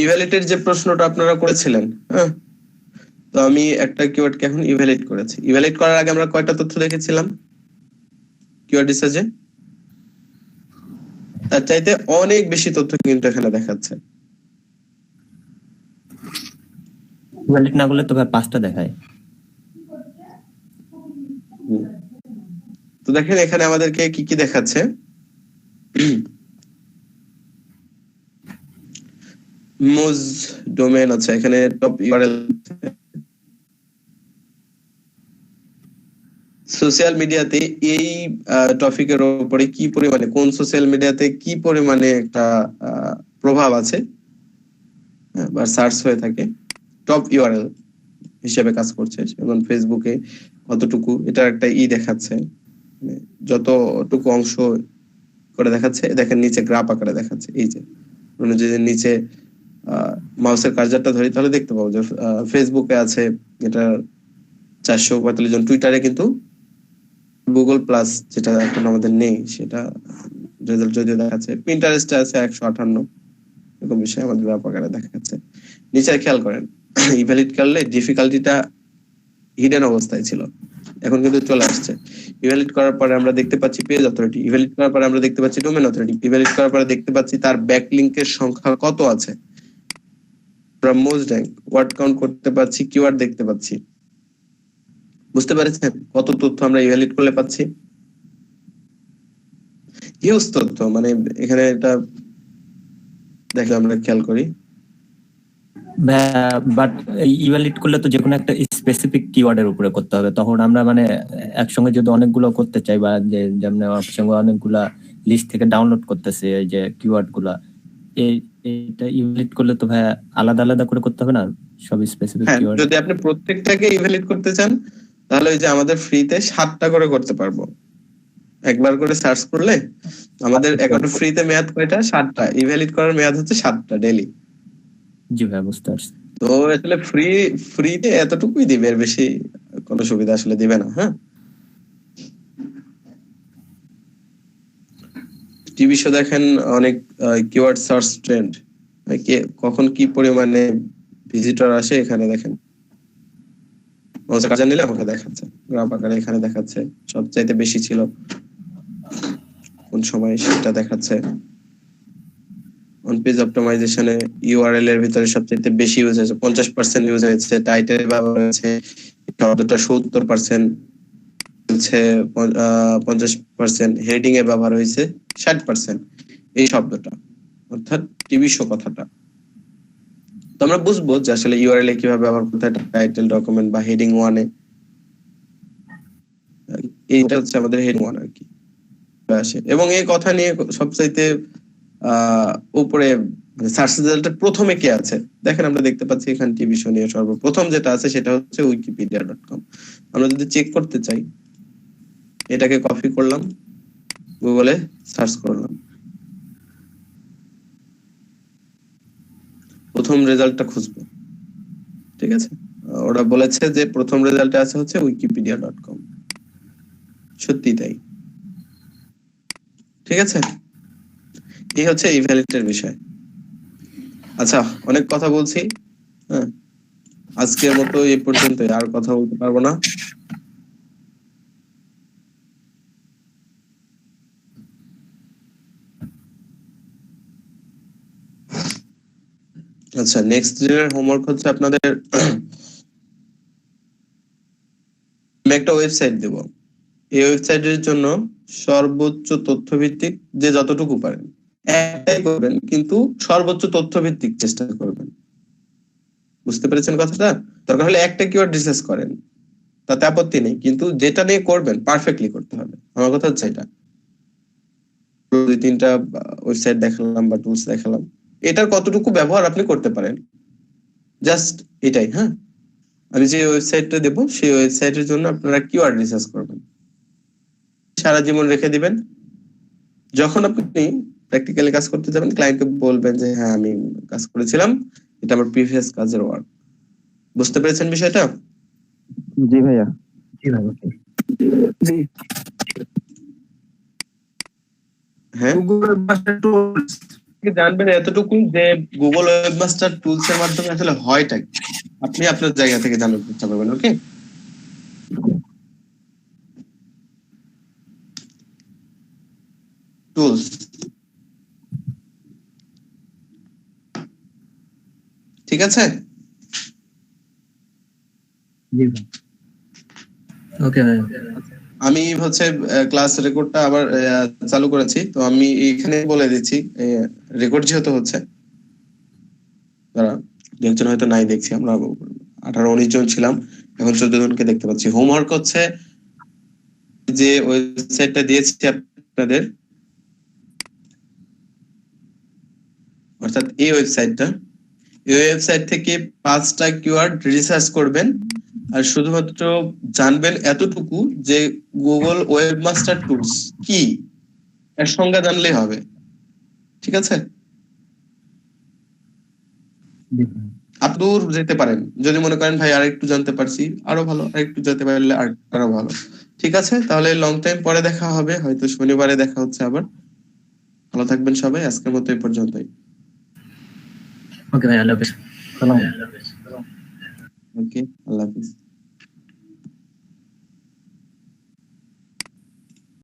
ইভ্যালিউটের যে প্রশ্নটা আপনারা করেছিলেন, হ্যাঁ, তো আমি একটা কিওয়ার্ডকে এখন ইভ্যালুয়েট করেছি। ইভ্যালুয়েট করার আগে আমরা কয়টা তথ্য দেখেছিলাম কিওয়ার্ড রিসার্চে? তার চাইতে অনেক বেশি তথ্য কিন্তু এখানে দেখাচ্ছে। ইভ্যালুয়েট না করলে তো ভাই 5টা দেখায়। তো দেখেন এখানে আমাদেরকে কি কি দেখাচ্ছে। মোজ ডোমেন আছে, এখানে টপ ইউআরএল, সোশ্যাল মিডিয়াতে এই টপিকের উপরে কি পরিমাণে, কোন সোশ্যাল মিডিয়াতে কি পরিমাণে একটা প্রভাব আছে বা সার্চ হয়ে থাকে, টপ ইউআরএল হিসেবে কাজ করছে। যেমন ফেসবুকে কতটুকু, এটা একটা দেখাচ্ছে, যতটুকু অংশ করে দেখাচ্ছে। দেখেন নিচে গ্রাফ আকারে দেখাচ্ছে। এই যে যদি নিচে মাউসের কার্সারটা ধরি তাহলে দেখতে পাবো যে ফেসবুকে আছে এটা 445 জন, টুইটারে কিন্তু গুগল প্লাস যেটা এখন আমাদের নেই সেটা রেজাল্ট যদিও দেখাচ্ছে, পিন্টারেস্টে আছে 158, এরকম বিষয় আমাদের গ্রাফ আকারে দেখাচ্ছে। নিচে খেয়াল করেন ইভ্যালিড করলে ডিফিকাল্টিটা হিডেন অবস্থায় ছিল, এখন কিন্তু চলে আসছে। ইভ্যালিড করার পরে আমরা দেখতে পাচ্ছি পেজ অথরিটি, ইভ্যালিড করার পরে আমরা দেখতে পাচ্ছি ডোমেন অথরিটি, ইভ্যালিড করার পরে দেখতে পাচ্ছি তার ব্যাকলিংকের সংখ্যা কত আছে, আমরা মোস্ট র্যাঙ্ক, ওয়ার্ড কাউন্ট করতে পারছি, কিওয়ার্ড দেখতে পাচ্ছি। বুঝতে পেরেছেন কত তথ্য আমরা ইভ্যালিড করলে পাচ্ছি? হিউজ তথ্য, মানে এখানে এটা দেখলে আমরা খেয়াল করি। বাট ইভ্যালিড করলে তো যে কোনো একটা স্পেসিফিক কিওয়ার্ডের উপরে করতে হবে। তখন আমরা মানে একসঙ্গে যদি অনেকগুলো করতে চাই, বা যে যেমন একসঙ্গে অনেকগুলা লিস্ট থেকে ডাউনলোড করতেছে এই যে কিওয়ার্ড গুলা, এইটা ইভ্যালিড করলে তো ভাই আলাদা আলাদা করে করতে হবে না সব স্পেসিফিক কিওয়ার্ড? যদি আপনি প্রত্যেকটাকে ইভ্যালিড করতে চান তাহলে ওই যে আমাদের ফ্রিতে 7টা করে করতে পারবো। একবার করে সার্চ করলে আমাদের অ্যাকাউন্ট ফ্রিতে মেয়াদ কয়টা? 7টা। ইভ্যালিড করার মেয়াদ হচ্ছে 7টা ডেইলি। জি ভাই, বুঝতে পারছি। তো আসলে ফ্রিতে এতটুকুই দিবে, এর বেশি কোনো সুবিধা আসলে দিবে না। হ্যাঁ, টিভি শো দেখেন অনেক কিওয়ার্ড সার্চ ট্রেন্ড, কখন কি পরিমাণে ভিজিটর আসে এখানে দেখেন। কাজে নিলে আমাকে দেখাচ্ছে গ্রাফ আকারে, এখানে দেখাচ্ছে সবচাইতে বেশি ছিল কোন সময় সেটা দেখাচ্ছে। অন পেজ অপটিমাইজেশনে ইউআরএল এর ভিতরে সবচাইতে বেশি ইউজ হয়েছে, 50% ইউজ হয়েছে। টাইটেল ব্যবহার হয়েছে শব্দটা 70%, হচ্ছে 50%। হেডিং এ ব্যবহার হয়েছে 60% এই শব্দটা, অর্থাৎ টিভি শো কথাটা। তো আমরা বুঝবো যে আসলে ইউআরএল এ কিভাবে ব্যবহার করতে হয়, টাইটেল, ডকুমেন্ট বা হেডিং 1 এ। এইটা হচ্ছে আমাদের হেডিং 1 আর কি আসে। এবং এই কথা নিয়ে সবচাইতে উপরে সার্চ রেজাল্টের প্রথমে কে আছে দেখেন, আমরা দেখতে পাচ্ছি এখানে টিভি শো নিয়ে সর্বপ্রথম যেটা আছে সেটা হচ্ছে wikipedia.com। আমরা যদি চেক করতে চাই, এটাকে কপি করলাম, গুগলে সার্চ করলাম, প্রথম রেজাল্টটা খুঁজবো। ঠিক আছে, ওরা বলেছে যে প্রথম রেজাল্টে আছে হচ্ছে wikipedia.com, সত্যি তাই। ঠিক আছে, এই হচ্ছে ইভ্যালিউটের বিষয়। আচ্ছা, অনেক কথা বলছি, হ্যাঁ, আজকের মতো এই পর্যন্ত, আর কথা বলতে পারবো না। আচ্ছা, নেক্সট দিনের হোমওয়ার্ক হচ্ছে আপনাদের আমি একটা ওয়েবসাইট দেব। এই ওয়েবসাইটের জন্য সর্বোচ্চ তথ্যভিত্তিক যে যতটুকু পারেন একটাই করবেন, কিন্তু সর্বোচ্চ তথ্যভিত্তিক চেষ্টা করবেন। বুঝতে পেরেছেন কথাটা? দরকার হলে একটা কিওয়ার্ড রিসার্চ করেন, তাতে আপত্তি নেই, কিন্তু যেটা নিয়ে করবেন পারফেক্টলি করতে হবে। আমার কথা হচ্ছে এটা। 2-3টা ওয়েবসাইট দেখালাম বা টুলস দেখালাম, এটার কতটুকু ব্যবহার আপনি করতে পারেন, জাস্ট এটাই। হ্যাঁ, আমি যে ওয়েবসাইটটা দেবো সেই ওয়েবসাইটের জন্য আপনারা কিওয়ার্ড রিসার্চ করবেন, সারা জীবন রেখে দিবেন। যখন আপনি প্র্যাকটিক্যালি কাজ করতে যাবেন, ক্লায়েন্টকে বলবেন যে হ্যাঁ আমি কাজ করেছিলাম, এটা আমার প্রিভিয়াস কাজের ওয়ার্ক। বুঝতে পেরেছেন বিষয়টা? জি ভাইয়া। জি ভাই, জি। হ্যাঁ, গুগল ওয়েবমাস্টার টুলস জানবেন এতটুকু যে গুগল ওয়েবমাস্টার টুলস এর মাধ্যমে আসলে হয়টা কি, আপনি আপনার জায়গা থেকে জানার চেষ্টা করবেন। ওকে, টুলস, ঠিক আছে। জি ভাই। ওকে ভাই। আমি হচ্ছে ক্লাস রেকর্ডটা আবার চালু করেছি, তো আমি এখানে বলে দিচ্ছি রেকর্ড যেহেতু হচ্ছে, যারা একজন হয়তো নাই দেখছি, আমরা 18-19 জন ছিলাম, এখন 14 জনকে দেখতে পাচ্ছি। হোমওয়ার্ক হচ্ছে যে ওয়েবসাইটটা দিয়েছি আপনাদের, অর্থাৎ এই ওয়েবসাইট থেকে 5টা কিওয়ার্ড রিসার্চ করবেন, আর শুধুমাত্র জানবেন এতটুকু যে গুগল ওয়েবমাস্টার টুলস কি, এর সংজ্ঞা জানলেই হবে, ঠিক আছে। জি ভাই। আপনি দূর যেতে পারেন, যদি মনে করেন ভাই আরেকটু জানতে পারছি আরো ভালো, আরেকটু যেতে পারলে আরো ভালো। ঠিক আছে, তাহলে লং টাইম পরে দেখা হবে, হয়তো শনিবারে দেখা হচ্ছে আবার। ভালো থাকবেন সবাই, আজকের মতো এই পর্যন্তই। ওকে ভাই, আল্লাহ হাফেজ। সালাম। ওকে, আল্লাহ হাফিজ।